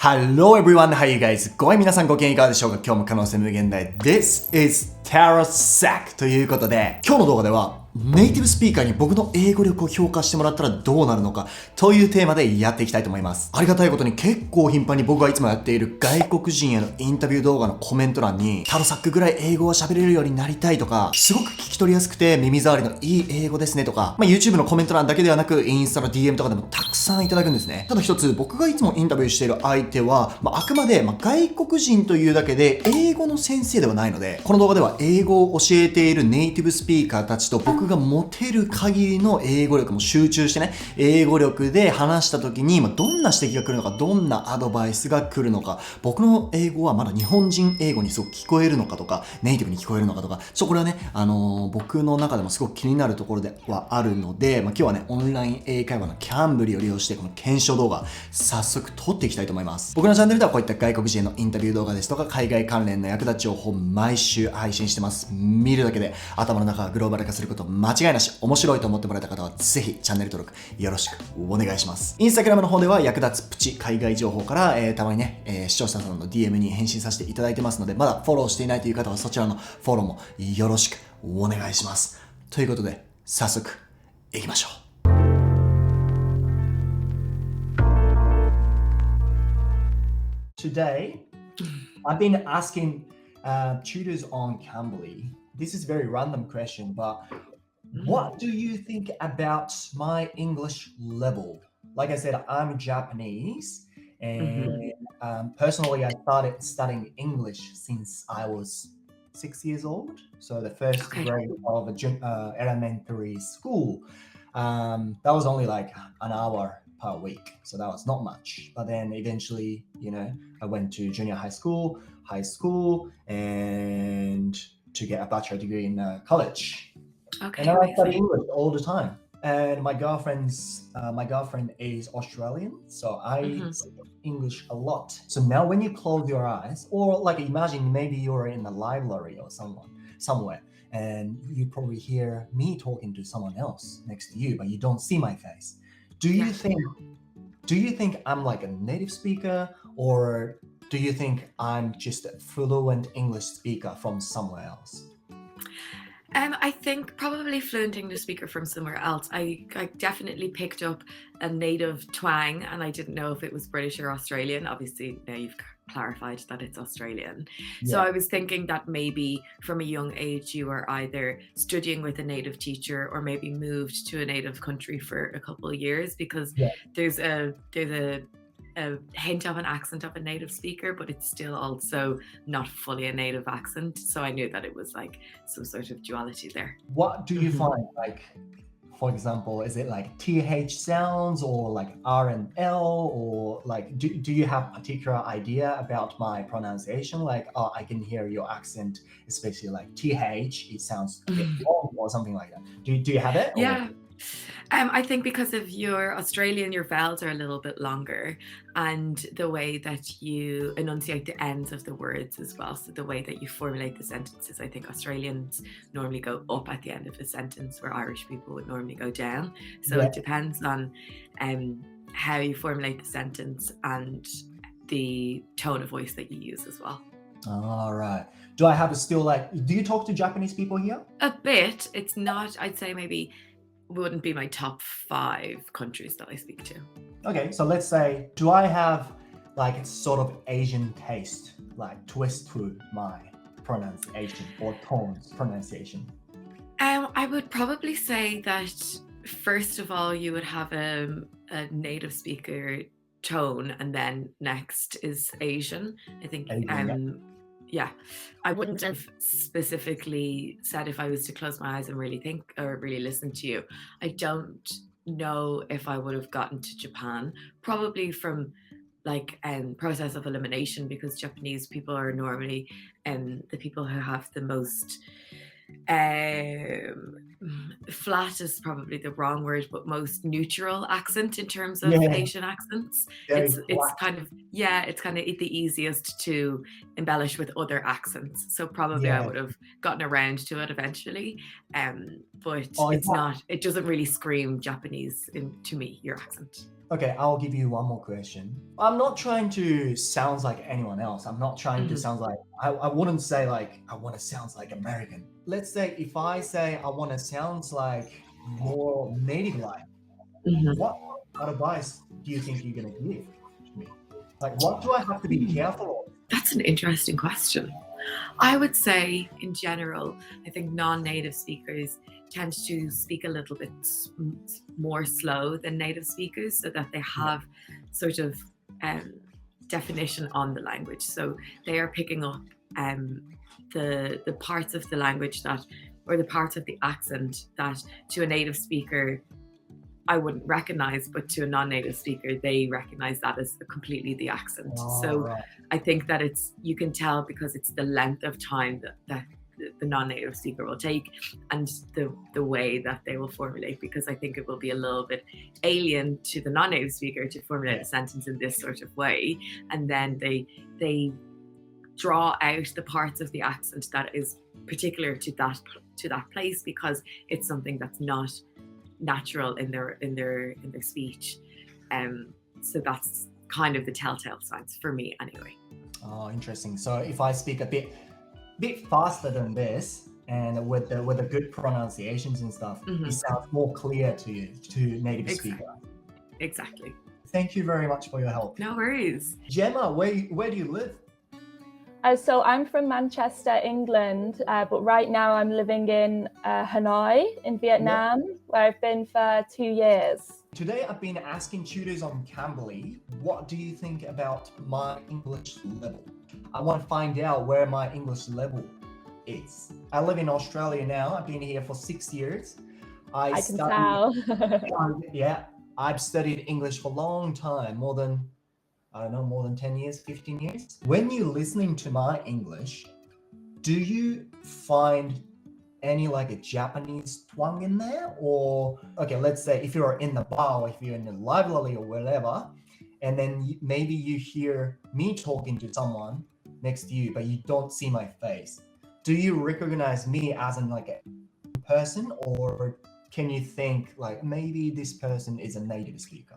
Hello everyone, how are you guys? ごめん皆さんご機嫌いかがでしょうか？今日も可能性無限大 This is TAROSAC ということで、今日の動画ではネイティブスピーカーに僕の英語力を評価してもらったらどうなるのかというテーマでやっていきたいと思います。ありがたいことに結構頻繁に僕がいつもやっている外国人へのインタビュー動画のコメント欄にタロサックぐらい英語を喋れるようになりたいとか、すごく聞き取りやすくて耳障りのいい英語ですねとか、YouTube のコメント欄だけではなくインスタの DM とかでもたくさんいただくんですね。ただ一つ僕がいつもインタビューしている相手は、あくまで外国人というだけで英語の先生ではないので、この動画では英語を教えているネイティブスピーカーたちと僕が持てる限りの英語力も集中してね、英語力で話した時に、どんな指摘が来るのか、どんなアドバイスが来るのか、僕の英語はまだ日本人英語にすごく聞こえるのかとか、ネイティブに聞こえるのかとか、これはね、僕の中でもすごく気になるところではあるので、今日はね、オンライン英会話のCamblyを利用して、この検証動画、早速撮っていきたいと思います。僕のチャンネルではこういった外国人へのインタビュー動画ですとか、海外関連の役立ち情報を毎週配信してます。見るだけで頭の中がグローバル化すること間違いなし。面白いと思ってもらえた方はぜひチャンネル登録よろしくお願いします。インスタグラムの方では役立つプチ海外情報から、たまにね、視聴者さんの DM に返信させていただいてますので、まだフォローしていないという方はそちらのフォローもよろしくお願いします。ということで早速いきましょう。Today, I've been asking tutors on Cambly. This is a very random question, but what do you think about my English level? Like I said, I'm Japanese, and personally, I started studying English since I was 6 years old. So the first grade of elementary school. That was only like an hour per week, so that was not much. But then eventually, I went to junior high school, and to get a bachelor degree in college. Okay. And now I study English all the time. And my girlfriend is Australian, so I speak English a lot. So now when you close your eyes, or like imagine maybe you're in a library or somewhere, and you probably hear me talking to someone else next to you, but you don't see my face. Do you think I'm like a native speaker, or do you think I'm just a fluent English speaker from somewhere else? I think probably fluent English speaker from somewhere else. I definitely picked up a native twang, and I didn't know if it was British or Australian. Obviously, now you've clarified that it's Australian. Yeah. So I was thinking that maybe from a young age you were either studying with a native teacher or maybe moved to a native country for a couple of years, because there's a hint of an accent of a native speaker, but it's still also not fully a native accent. So I knew that it was like some sort of duality there. What do you find, like, for example, is it like TH sounds or like R and L, or like do you have particular idea about my pronunciation? Like, oh, I can hear your accent, especially like TH, it sounds a bit long or something like that. Do you have it? Yeah. I think because of your Australian, your vowels are a little bit longer, and the way that you enunciate the ends of the words as well. So the way that you formulate the sentences, I think Australians normally go up at the end of a sentence, where Irish people would normally go down. So it depends on how you formulate the sentence and the tone of voice that you use as well. All right. Do I have to still do you talk to Japanese people here? A bit. It's not, I'd say maybe wouldn't be my top 5 countries that I speak to. Okay, so let's say, do I have like sort of Asian taste, like twist to my pronunciation or tones pronunciation? I would probably say that first of all, you would have a native speaker tone, and then next is Asian. I think yeah, I wouldn't have specifically said if I was to close my eyes and really think or really listen to you. I don't know if I would have gotten to Japan, probably from like process of elimination, because Japanese people are normally the people who have the most flat is probably the wrong word, but most neutral accent in terms of Asian accents. It's kind of the easiest to embellish with other accents. So probably I would have gotten around to it eventually. But it doesn't really scream Japanese to me, your accent. Okay, I'll give you one more question. I'm not trying to sound like anyone else. I'm not trying to sound like, I wouldn't say like, I want to sound like American. Let's say if I say I want to sound like more native-like, what advice do you think you're going to give to me? Like, what do I have to be careful of? That's an interesting question. I would say, in general, I think non-native speakers tend to speak a little bit more slow than native speakers, so that they have sort of definition on the language. So they are picking up the parts of the language that, or the parts of the accent that to a native speaker I wouldn't recognize, but to a non-native speaker, they recognize that as completely the accent. Right. I think that you can tell because it's the length of time that the non-native speaker will take and the way that they will formulate, because I think it will be a little bit alien to the non-native speaker to formulate a sentence in this sort of way. And then they draw out the parts of the accent that is particular to that place, because it's something that's not natural in their speech. So that's kind of the telltale signs for me anyway. Oh, interesting. So if I speak a bit faster than this and with the good pronunciations and stuff, it sounds more clear to you, to native speaker. Exactly. Thank you very much for your help. No worries. Gemma, where do you live? So I'm from Manchester, England, but right now I'm living in Hanoi in Vietnam, where I've been for 2 years. Today I've been asking tutors on Cambly, what do you think about my English level? I want to find out where my English level is. I live in Australia now. I've been here for 6 years. I can tell. Yeah, I've studied English for a long time, more than 10 years, 15 years. When you're listening to my English, do you find any like a Japanese twang in there? Or, okay, let's say if you're in the bar, or if you're in the library or wherever, and then maybe you hear me talking to someone next to you, but you don't see my face. Do you recognize me as in like a person, or can you think like maybe this person is a native speaker?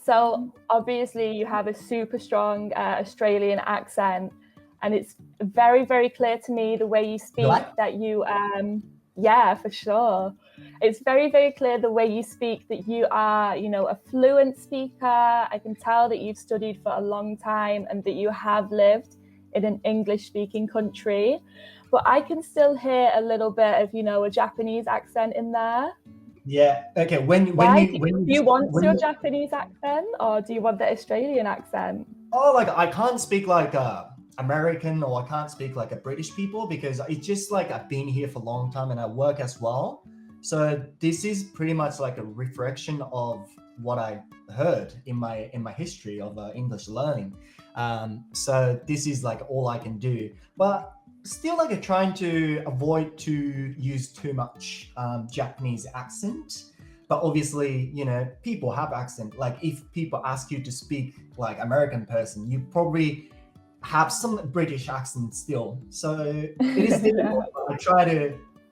So obviously you have a super strong Australian accent, and it's very, very clear to me the way you speak that you, yeah, for sure. It's very, very clear the way you speak that you are, a fluent speaker. I can tell that you've studied for a long time and that you have lived in an English-speaking country. But I can still hear a little bit of, a Japanese accent in there. Yeah. Okay. Do you want your Japanese accent, or do you want the Australian accent? Oh, like I can't speak like American, or I can't speak like a British people, because it's just like I've been here for a long time and I work as well. So this is pretty much like a reflection of what I heard in my history of English learning. So this is like all I can do, but still like trying to avoid to use too much Japanese accent. But obviously, people have accent. Like if people ask you to speak like American person, you probably have some British accent still. So it is difficult. I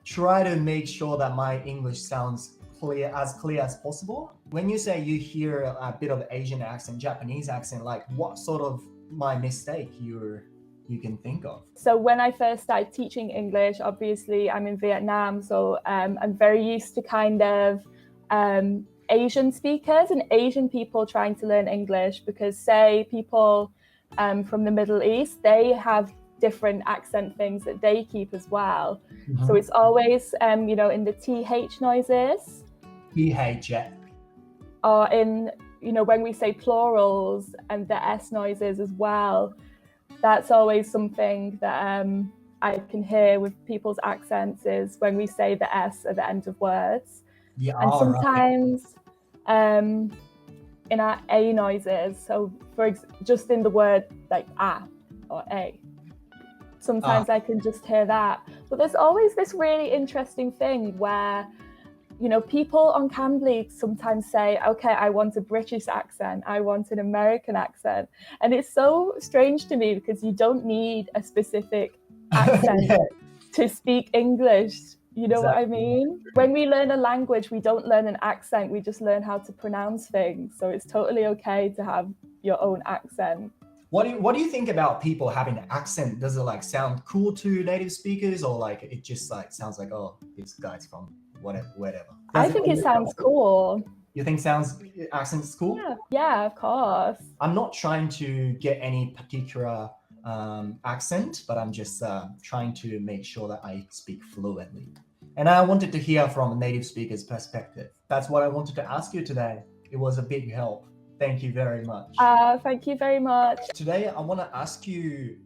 try to make sure that my English sounds clear as possible. When you say you hear a bit of Asian accent, Japanese accent, like what sort of my mistake you can think of? So when I first started teaching English, obviously I'm in Vietnam, so I'm very used to kind of Asian speakers and Asian people trying to learn English, because say people from the Middle East, they have different accent things that they keep as well. So it's always in the TH noises. TH, yeah. Or in when we say plurals, and the S noises as well. That's always something that I can hear with people's accents, is when we say the S at the end of words. Yeah, and sometimes in our A noises, so just in the word like a or a, sometimes I can just hear that. But there's always this really interesting thing where people on Cambly sometimes say, okay, I want a British accent, I want an American accent. And it's so strange to me, because you don't need a specific accent to speak English. You know what I mean? When we learn a language, we don't learn an accent, we just learn how to pronounce things. So it's totally okay to have your own accent. What do you think about people having an accent? Does it like sound cool to native speakers, or like it just like sounds like, oh, this guy's from whatever? I think it sounds cool. You think accent's cool? Yeah, of course. I'm not trying to get any particular accent, but I'm just trying to make sure that I speak fluently. And I wanted to hear from a native speaker's perspective. That's what I wanted to ask you today. It was a big help. Thank you very much. Thank you very much. Today, I want to ask you,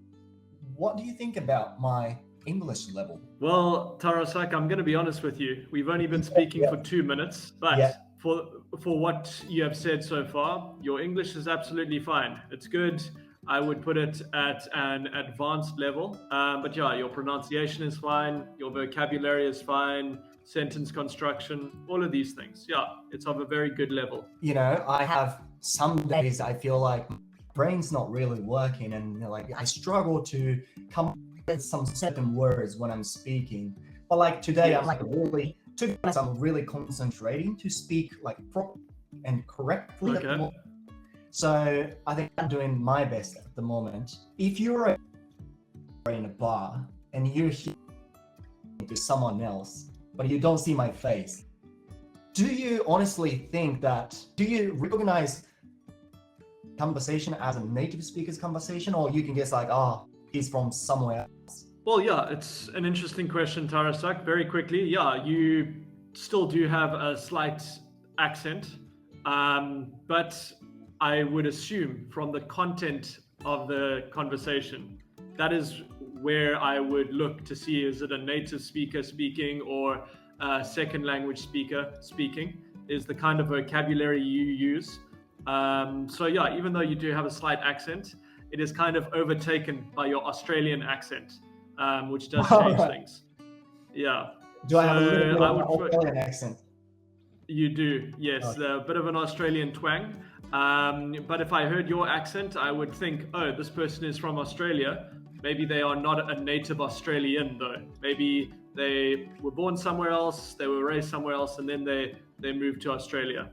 what do you think about my English level? Well, TAROSAC, I'm going to be honest with you. We've only been speaking for 2 minutes, but for what you have said so far, your English is absolutely fine. It's good. I would put it at an advanced level. But yeah, your pronunciation is fine. Your vocabulary is fine. Sentence construction, all of these things. Yeah, it's of a very good level. You know, I have some days I feel like my brain's not really working, and like I struggle to come up with some certain words when I'm speaking. But like today, I'm really concentrating to speak like properly and correctly. Okay. So I think I'm doing my best at the moment. If you're in a bar and you're hearing to someone else, but you don't see my face, do you honestly think that, do you recognize conversation as a native speaker's conversation, or you can guess like, oh, he's from somewhere else? Well, yeah, it's an interesting question, TAROSAC. Very quickly, yeah, you still do have a slight accent, but I would assume from the content of the conversation, that is where I would look to see, is it a native speaker speaking or a second language speaker speaking, is the kind of vocabulary you use. So yeah, even though you do have a slight accent, it is kind of overtaken by your Australian accent, which does change things. Yeah. Do I have a little bit of an Australian accent? You do, yes, a bit of an Australian twang. But if I heard your accent, I would think, oh, this person is from Australia. Maybe they are not a native Australian though. Maybe they were born somewhere else, they were raised somewhere else, and then they moved to Australia.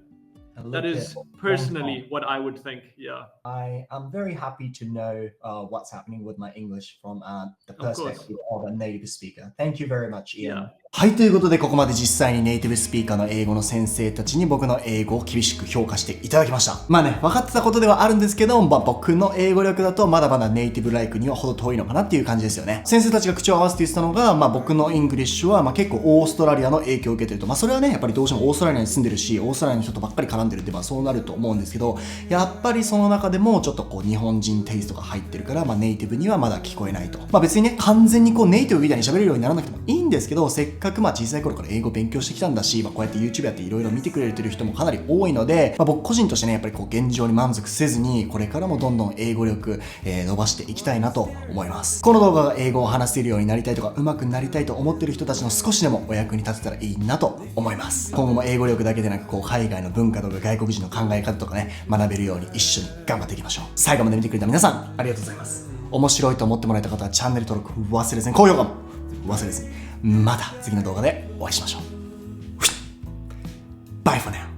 That is personally what I would think, yeah. I am very happy to know what's happening with my English from the perspective of a native speaker. Thank you very much, Ian. はい、ということでここまで実際にネイティブスピーカーの英語の先生たちに僕の英語を厳しく評価していただきました。まあね、分かってたことではあるんですけど、僕の英語力だとまだまだネイティブライクにはほど遠いのかなっていう感じですよね。先生たちが口を合わせて言ってたのが、僕のイングリッシュは結構オーストラリアの影響を受けてると。それはね、やっぱりどうしてもオーストラリアに住んでるし、オーストラリアの人とばっかり絡んでるってそうなると思うんですけど、やっぱりその中でもちょっとこう日本人テイストが入ってるから、ネイティブにはまだ聞こえないと。別にね、完全にこうネイティブみたいに喋れるようにならなくてもいいんですけど、せっかく小さい頃から英語を勉強してきたんだし、こうやって YouTube やっていろいろ見てくれてる人もかなり多いので、僕個人としてね、やっぱりこう現状に満足せずに、これからもどんどん英語力、伸ばしていきたいなと思います。この動画が英語を話せるようになりたいとか、上手くなりたいと思ってる人たちの少しでもお役に立てたらいいなと思います。今後も英語力だけでなく、こう海外の文化とか外国人の考え方とかね、学べるように一緒に頑張っていきましょう。最後まで見てくれた皆さん、ありがとうございます。面白いと思ってもらえた方はチャンネル登録忘れずに、高評価も忘れずに、また次の動画でお会いしましょう。Bye for now.